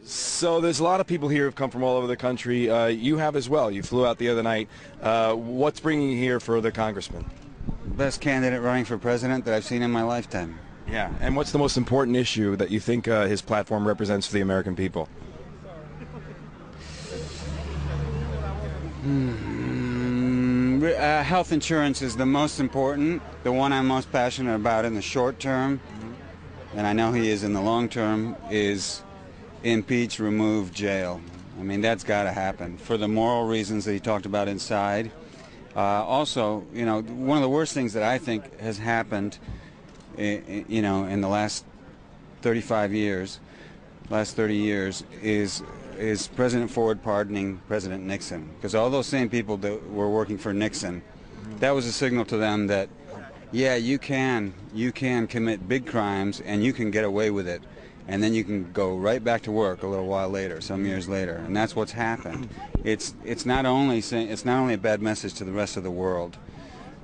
So there's a lot of people here who've come from all over the country. You have as well. You flew out the other night. What's bringing you here for the congressman? Best candidate running for president that I've seen in my lifetime. Yeah. And what's the most important issue that you think his platform represents for the American people? Health insurance is the most important, the one I'm most passionate about in the short term, and I know he is in the long term, is impeach, remove, jail. I mean, that's got to happen for the moral reasons that he talked about inside. Also, you know, one of the worst things that I think has happened, you know, in the last 35 years, last 30 years, is President Ford pardoning President Nixon. Because all those same people that were working for Nixon, that was a signal to them that, yeah, you can commit big crimes and you can get away with it. And then you can go right back to work a little while later, some years later, and that's what's happened. It's not only a bad message to the rest of the world,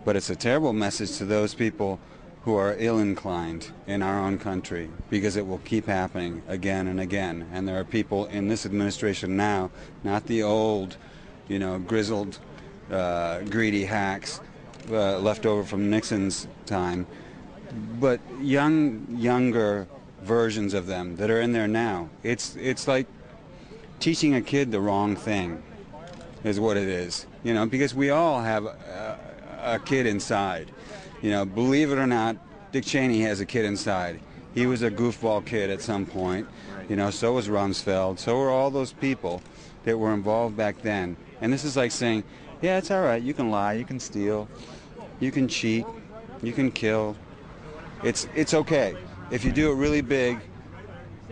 but it's a terrible message to those people who are ill-inclined in our own country, because it will keep happening again and again. And there are people in this administration now, not the old, you know, grizzled, greedy hacks left over from Nixon's time, but younger versions of them that are in there now. It's like teaching a kid the wrong thing is what it is, you know, because we all have a kid inside. You know, believe it or not, Dick Cheney has a kid inside. He was a goofball kid at some point, you know, so was Rumsfeld, so were all those people that were involved back then. And this is like saying, yeah, it's all right, you can lie, you can steal, you can cheat, you can kill. It's okay. If you do it really big,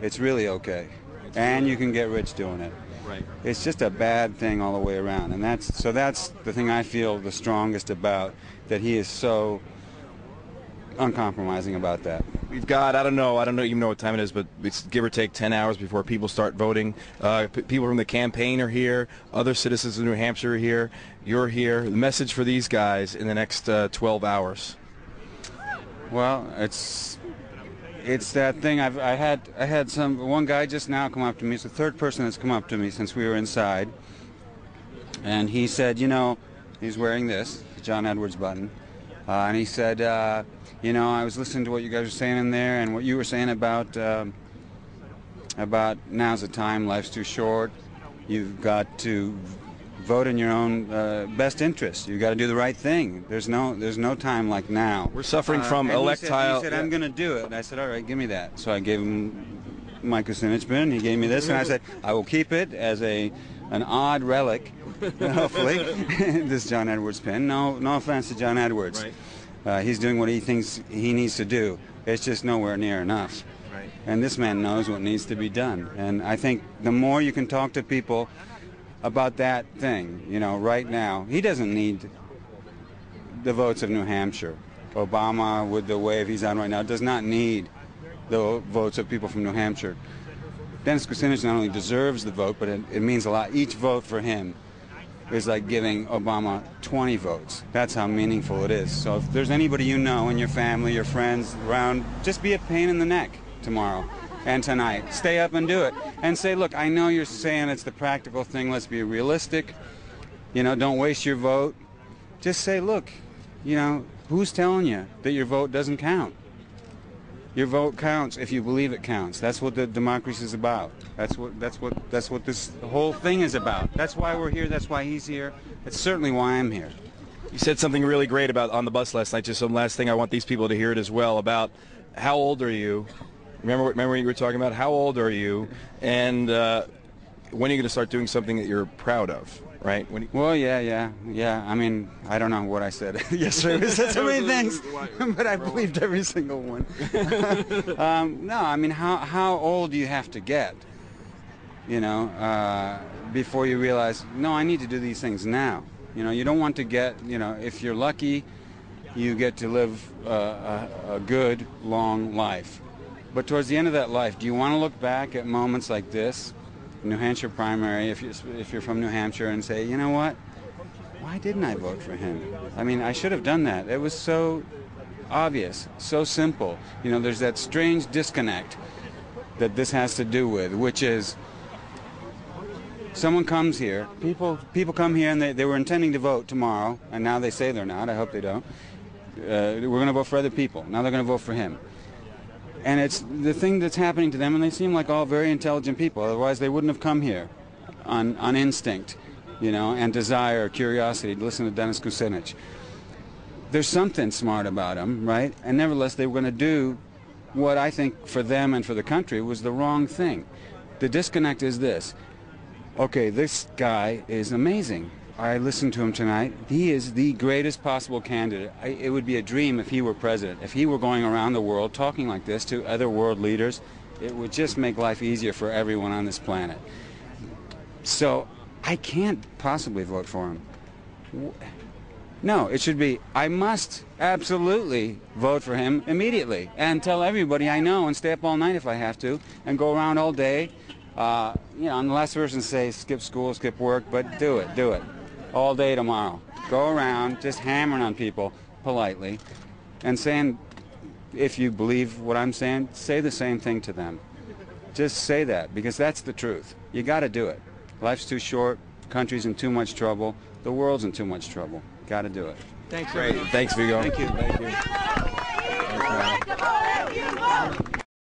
it's really okay. And you can get rich doing it. Right. It's just a bad thing all the way around. And that's the thing I feel the strongest about, that he is so uncompromising about that. We've got, I don't know even know what time it is, but it's give or take 10 hours before people start voting. People from the campaign are here. Other citizens of New Hampshire are here. You're here. The message for these guys in the next 12 hours. Well, it's that thing. I had one guy just now come up to me. It's the third person that's come up to me since we were inside, and he said, you know, he's wearing this John Edwards button, and he said, you know, I was listening to what you guys were saying in there, and what you were saying about now's the time, life's too short, you've got to vote in your own best interest. You got to do the right thing. There's no time like now. We're suffering from electile. He said, I'm going to do it. And I said, all right, give me that. So I gave him my Kucinich bin. He gave me this, and I said, I will keep it as an odd relic, hopefully. This John Edwards pin. No offense to John Edwards. Right. He's doing what he thinks he needs to do. It's just nowhere near enough. Right. And this man knows what needs to be done. And I think the more you can talk to people about that thing, you know, right now, he doesn't need the votes of New Hampshire. Obama, with the wave he's on right now, does not need the votes of people from New Hampshire. Dennis Kucinich not only deserves the vote, but it means a lot. Each vote for him is like giving Obama 20 votes. That's how meaningful it is. So if there's anybody you know in your family, your friends around, just be a pain in the neck tomorrow and tonight. Stay up and do it. And say, look, I know you're saying it's the practical thing. Let's be realistic. You know, don't waste your vote. Just say, look, you know, who's telling you that your vote doesn't count? Your vote counts if you believe it counts. That's what the democracy is about. That's what this whole thing is about. That's why we're here. That's why he's here. That's certainly why I'm here. You said something really great about on the bus last night. Just some last thing, I want these people to hear it as well, about how old are you? Remember what you were talking about? How old are you? And when are you going to start doing something that you're proud of? Right? Well, yeah. I mean, I don't know what I said yesterday. We said so many things, but I believed every single one. No, I mean, how old do you have to get, you know, before you realize, no, I need to do these things now. You know, you don't want to get, you know, if you're lucky, you get to live a good, long life. But towards the end of that life, do you want to look back at moments like this, New Hampshire primary, if you're from New Hampshire, and say, you know what, why didn't I vote for him? I mean, I should have done that. It was so obvious, so simple. You know, there's that strange disconnect that this has to do with, which is someone comes here, people come here and they were intending to vote tomorrow, and now they say they're not. I hope they don't. We're going to vote for other people. Now they're going to vote for him. And it's the thing that's happening to them, and they seem like all very intelligent people. Otherwise, they wouldn't have come here on instinct, you know, and desire, curiosity to listen to Dennis Kucinich. There's something smart about them, right? And nevertheless, they were going to do what I think for them and for the country was the wrong thing. The disconnect is this. Okay, this guy is amazing. I listened to him tonight. He is the greatest possible candidate. It would be a dream if he were president. If he were going around the world talking like this to other world leaders, it would just make life easier for everyone on this planet. So I can't possibly vote for him. No, it should be, I must absolutely vote for him immediately and tell everybody I know and stay up all night if I have to and go around all day. You know, I'm the last person to say skip school, skip work, but do it. All day tomorrow. Go around just hammering on people politely and saying, if you believe what I'm saying, say the same thing to them. Just say that, because that's the truth. You got to do it. Life's too short, country's in too much trouble, the world's in too much trouble. Got to do it. Thanks, Great. Thanks, Viggo. Thank you. Thank you. Thanks, man.